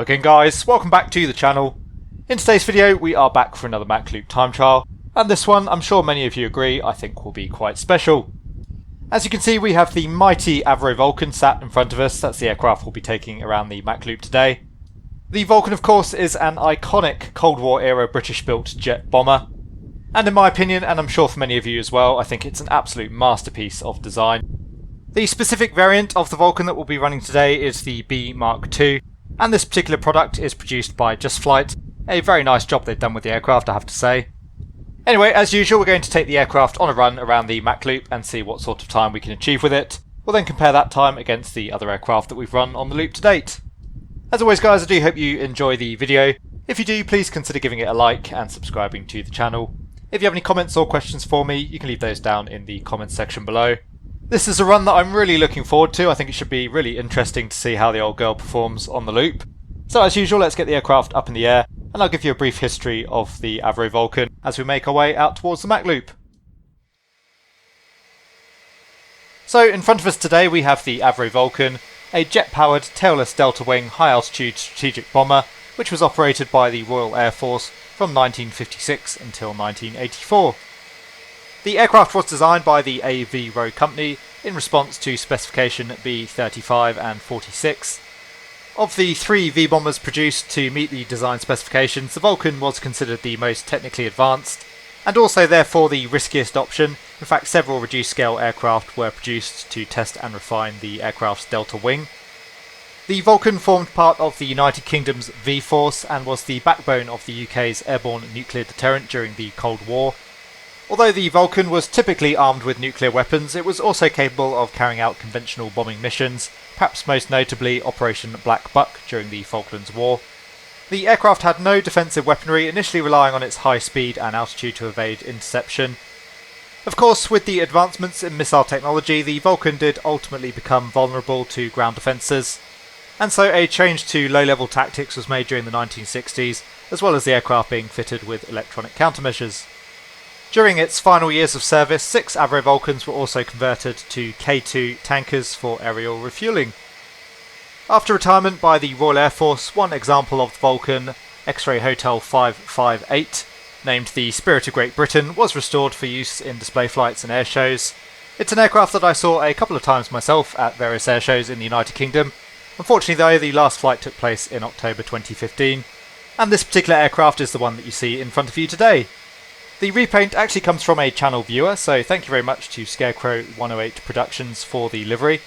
again guys, welcome back to the channel. In today's video we are back for another Mach Loop Time Trial, and this one, I'm sure many of you agree, I think will be quite special. As you can see, we have the mighty Avro Vulcan sat in front of us. That's the aircraft we'll be taking around the Mach Loop today. The Vulcan, of course, is an iconic Cold War era British built jet bomber, and in my opinion, and I'm sure for many of you as well, I think it's an absolute masterpiece of design. The specific variant of the Vulcan that we'll be running today is the B Mach 2, and this particular product is produced by Just Flight. A very nice job they've done with the aircraft, I have to say. Anyway, as usual, we're going to take the aircraft on a run around the Mach Loop and see what sort of time we can achieve with it. We'll then compare that time against the other aircraft that we've run on the loop to date. As always guys, I do hope you enjoy the video. If you do, please consider giving it a like and subscribing to the channel. If you have any comments or questions for me, you can leave those down in the comments section below. This is a run that I'm really looking forward to. I think it should be really interesting to see how the old girl performs on the loop. So as usual, let's get the aircraft up in the air, and I'll give you a brief history of the Avro Vulcan as we make our way out towards the Mach Loop. So in front of us today we have the Avro Vulcan, a jet-powered tailless delta-wing high-altitude strategic bomber which was operated by the Royal Air Force from 1956 until 1984. The aircraft was designed by the Avro company in response to specification B35 and 46. Of the three V-bombers produced to meet the design specifications, the Vulcan was considered the most technically advanced, and also therefore the riskiest option. In fact, several reduced-scale aircraft were produced to test and refine the aircraft's delta wing. The Vulcan formed part of the United Kingdom's V-Force and was the backbone of the UK's airborne nuclear deterrent during the Cold War. Although the Vulcan was typically armed with nuclear weapons, it was also capable of carrying out conventional bombing missions, perhaps most notably Operation Black Buck during the Falklands War. The aircraft had no defensive weaponry, initially relying on its high speed and altitude to evade interception. Of course, with the advancements in missile technology, the Vulcan did ultimately become vulnerable to ground defences, and so a change to low-level tactics was made during the 1960s, as well as the aircraft being fitted with electronic countermeasures. During its final years of service, 6 Avro Vulcans were also converted to K2 tankers for aerial refuelling. After retirement by the Royal Air Force, one example of the Vulcan, X-Ray Hotel 558, named the Spirit of Great Britain, was restored for use in display flights and air shows. It's an aircraft that I saw a couple of times myself at various air shows in the United Kingdom. Unfortunately though, the last flight took place in October 2015, and this particular aircraft is the one that you see in front of you today. The repaint actually comes from a channel viewer, so thank you very much to Scarecrow 108 Productions for the livery.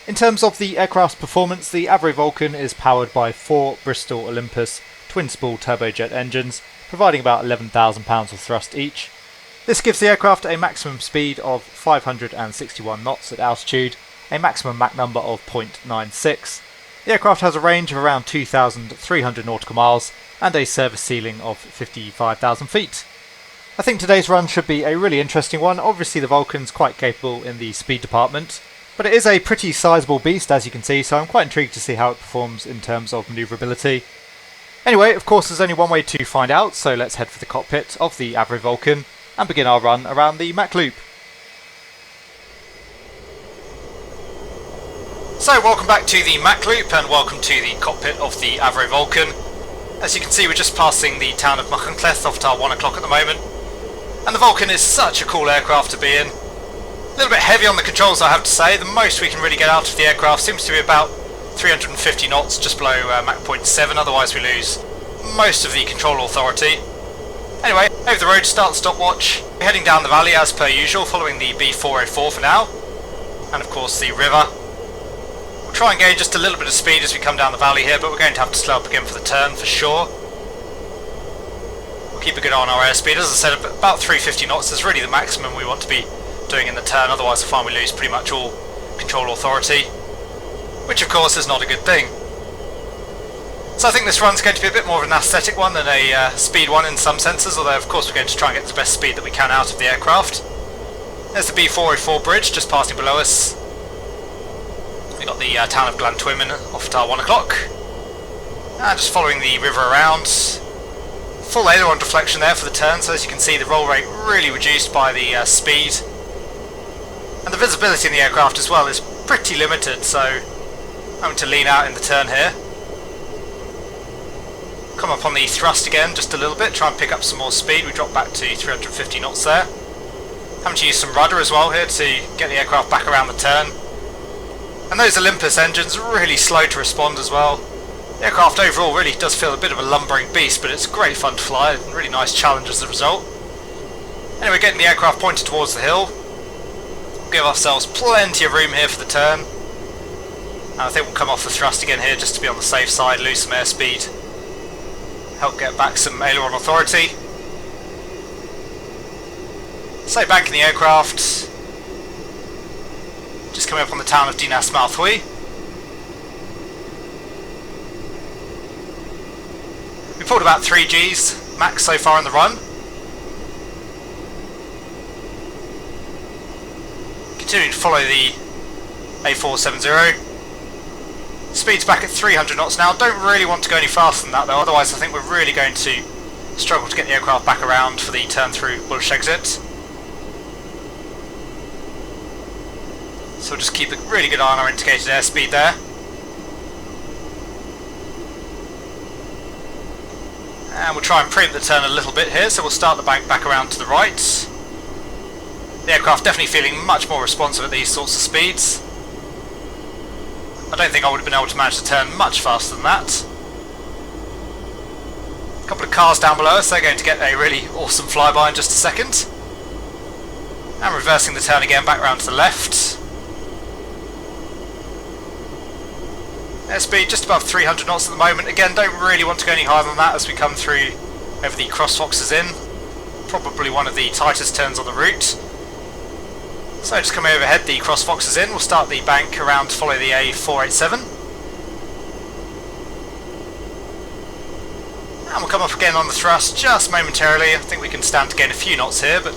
In terms of the aircraft's performance, the Avro Vulcan is powered by 4 Bristol Olympus twin-spool turbojet engines, providing about 11,000 pounds of thrust each. This gives the aircraft a maximum speed of 561 knots at altitude, a maximum Mach number of 0.96. The aircraft has a range of around 2,300 nautical miles and a service ceiling of 55,000 feet. I think today's run should be a really interesting one. Obviously the Vulcan's quite capable in the speed department, but it is a pretty sizable beast as you can see, so I'm quite intrigued to see how it performs in terms of manoeuvrability. Anyway, of course there's only one way to find out, so let's head for the cockpit of the Avro Vulcan and begin our run around the Mach Loop. So welcome back to the Mach Loop and welcome to the cockpit of the Avro Vulcan. As you can see, we're just passing the town of Mach off at 1 o'clock at the moment. And the Vulcan is such a cool aircraft to be in. A little bit heavy on the controls, I have to say. The most we can really get out of the aircraft seems to be about 350 knots, just below Mach 0.7, otherwise we lose most of the control authority. Anyway, over the road, start stopwatch. We're heading down the valley as per usual, following the B404 for now. And of course the river. We'll try and gain just a little bit of speed as we come down the valley here, but we're going to have to slow up again for the turn for sure. Keep a good eye on our airspeed. As I said, about 350 knots is really the maximum we want to be doing in the turn, otherwise I find we lose pretty much all control authority, which of course is not a good thing. So I think this run's going to be a bit more of an aesthetic one than a speed one in some senses, although of course we're going to try and get the best speed that we can out of the aircraft. There's the B404 bridge just passing below us. We've got the town of Glantwimmen off at 1 o'clock. And just following the river around. Full aileron deflection there for the turn, so as you can see the roll rate really reduced by the speed. And the visibility in the aircraft as well is pretty limited, so I'm going to lean out in the turn here. Come up on the thrust again just a little bit, try and pick up some more speed. We drop back to 350 knots there. Having to use some rudder as well here to get the aircraft back around the turn. And those Olympus engines are really slow to respond as well. The aircraft overall really does feel a bit of a lumbering beast, but it's great fun to fly, and really nice challenge as a result. Anyway, getting the aircraft pointed towards the hill. Give ourselves plenty of room here for the turn. And I think we'll come off the thrust again here just to be on the safe side, lose some airspeed. Help get back some aileron authority. So banking the aircraft. Just coming up on the town of Dinas Malthui. We pulled about 3 Gs max so far in the run. Continuing to follow the A470. Speed's back at 300 knots now. Don't really want to go any faster than that though, otherwise I think we're really going to struggle to get the aircraft back around for the turn through Bush exit. So we'll just keep a really good eye on our indicated airspeed there. And we'll try and preempt the turn a little bit here, so we'll start the bank back around to the right. The aircraft definitely feeling much more responsive at these sorts of speeds. I don't think I would have been able to manage to turn much faster than that. A couple of cars down below us, they're going to get a really awesome flyby in just a second. And reversing the turn again back round to the left. Airspeed just above 300 knots at the moment. Again, don't really want to go any higher than that as we come through over the crossfoxes in. Probably one of the tightest turns on the route. So just coming overhead, the crossfoxes in. We'll start the bank around to follow the A487. And we'll come up again on the thrust just momentarily. I think we can stand to gain a few knots here, but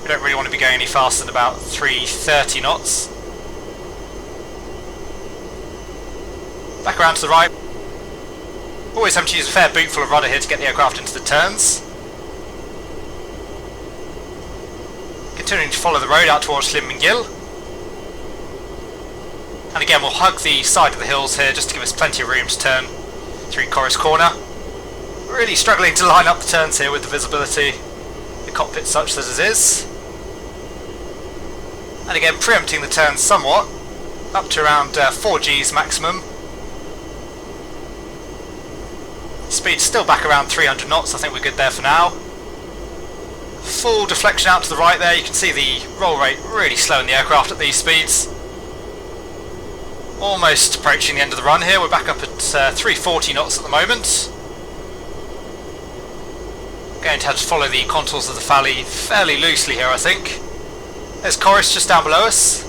we don't really want to be going any faster than about 330 knots. Back around to the right. Always having to use a fair bootful of rudder here to get the aircraft into the turns. Continuing to follow the road out towards Llyn. And again we'll hug the side of the hills here just to give us plenty of room to turn through Corris Corner. Really struggling to line up the turns here with the visibility. The cockpit such that it is. And again preempting the turns somewhat, up to around 4 Gs maximum. Speed's still back around 300 knots, I think we're good there for now. Full deflection out to the right there, you can see the roll rate really slow in the aircraft at these speeds. Almost approaching the end of the run here, we're back up at 340 knots at the moment. Going to have to follow the contours of the valley fairly loosely here I think. There's Corris just down below us.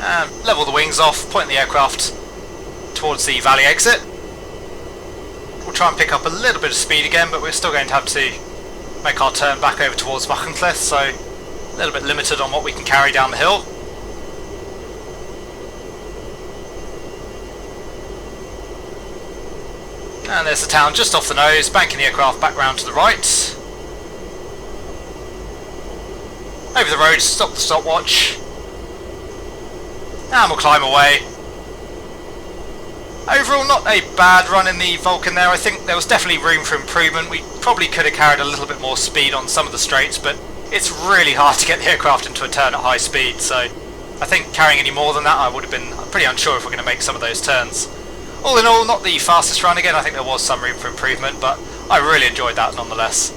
And level the wings off, point the aircraft towards the valley exit. We'll try and pick up a little bit of speed again, but we're still going to have to make our turn back over towards Machloop, so a little bit limited on what we can carry down the hill. And there's the town just off the nose, banking the aircraft back round to the right. Over the road, stop the stopwatch. And we'll climb away. Overall, not a bad run in the Vulcan there. I think there was definitely room for improvement. We probably could have carried a little bit more speed on some of the straights, but it's really hard to get the aircraft into a turn at high speed, so I think carrying any more than that I would have been pretty unsure if we're going to make some of those turns. All in all, not the fastest run again. I think there was some room for improvement, but I really enjoyed that nonetheless.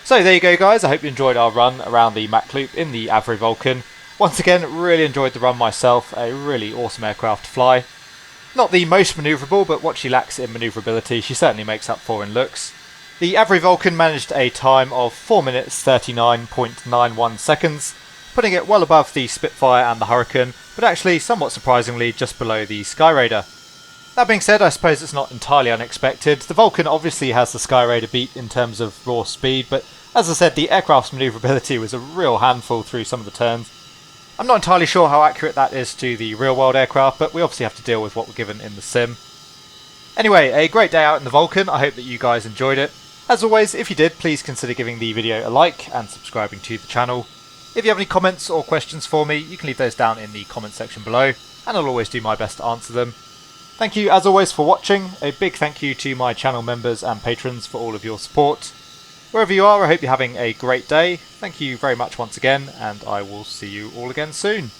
So there you go guys, I hope you enjoyed our run around the Mach Loop in the Avro Vulcan. Once again, really enjoyed the run myself, a really awesome aircraft to fly. Not the most manoeuvrable, but what she lacks in manoeuvrability she certainly makes up for in looks. The Avro Vulcan managed a time of 4 minutes 39.91 seconds, putting it well above the Spitfire and the Hurricane, but actually somewhat surprisingly just below the Skyraider. That being said, I suppose it's not entirely unexpected. The Vulcan obviously has the Skyraider beat in terms of raw speed, but as I said, the aircraft's manoeuvrability was a real handful through some of the turns. I'm not entirely sure how accurate that is to the real world aircraft, but we obviously have to deal with what we're given in the sim. Anyway, a great day out in the Vulcan. I hope that you guys enjoyed it. As always, if you did, please consider giving the video a like and subscribing to the channel. If you have any comments or questions for me, you can leave those down in the comment section below, and I'll always do my best to answer them. Thank you as always for watching. A big thank you to my channel members and patrons for all of your support. Wherever you are, I hope you're having a great day. Thank you very much once again, and I will see you all again soon.